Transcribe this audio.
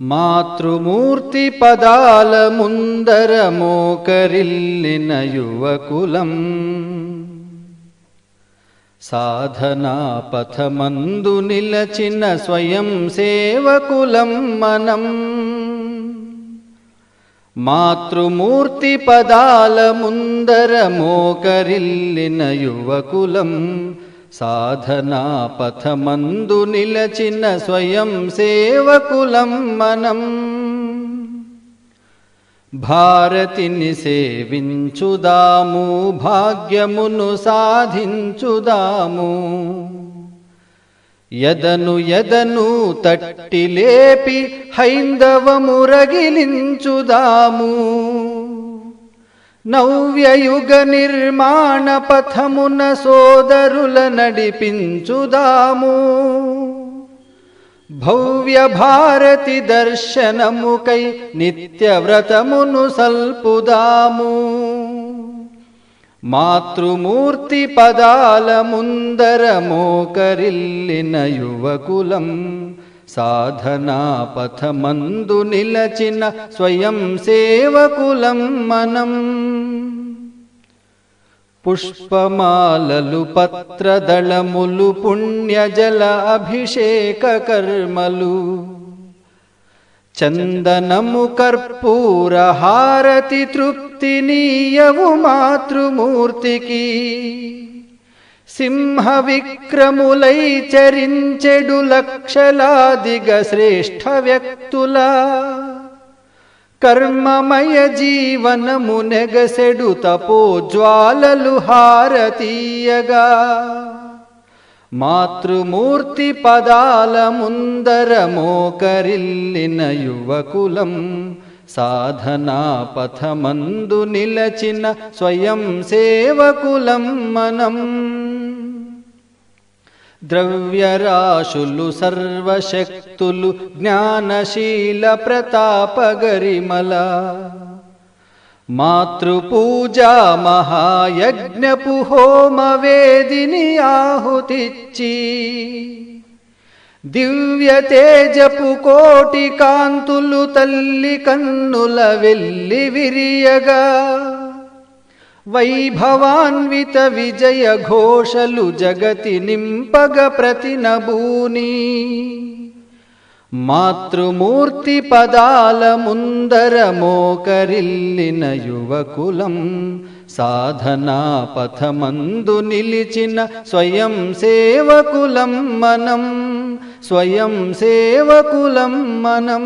మాతృమూర్తి పదాల ముందర మోకరిల్లిన యువకులం, సాధనా పథమందు నిలచిన స్వయం సేవకులం మనం. మాతృమూర్తి పదాల ముందర మోకరిల్లిన యువకులం, సాధనా పథమందు నిలచిన స్వయం సేవకులం మనం. భారతిని సేవించుదాము, భాగ్యమును సాధించుదాము. యదను తట్టి లేపి హైందవము రగిలించుదాము. నవ్యయుగ నిర్మాణ పథమున సోదరుల నడిపించుదాము. భవ్య భారతి దర్శనముకై నిత్యవ్రతమును సల్పుదాము. మాతృమూర్తి పదాల ముందర మోకరిల్లిన యువకులం, సాధనా పథమందు నిలచిన స్వయం సేవకులం మనం. పుష్పమాలలు పత్రదళములు పుణ్యజల అభిషేక కర్మలు, చందనము కర్పూర హారతి తృప్తినీయవు మాతృమూర్తికి. సింహ విక్రములై చరించెడు లక్షలాదిగా శ్రేష్ఠ వ్యక్తుల, కర్మమయ జీవనము నెగసెడు తపోజ్వాలలు హారతీయగా. మాతృమూర్తి పదాల ముందర మోకరిల్లిన యువకులం, సాధనా పథమందు నిలచిన స్వయం సేవకులం మనం. ద్రవ్యరాశులు సర్వశక్తులు జ్ఞానశీల ప్రతాపగరిమల, మాతృపూజా మహాయజ్ఞపు హోమ వేదిని ఆహుతిచ్చి. దివ్య తేజపు కోటి కాంతులు తల్లి కన్నుల వెల్లి విరియగా. వైభవాన్విత విజయ ఘోషలు జగతి నింపగ ప్రతినబూని. మాతృమూర్తి పదాల ముందర మోకరిల్లిన యువకులం, సాధనా పథమందు నిలిచిన స్వయం సేవకులం మనం. స్వయం సేవకులం మనం.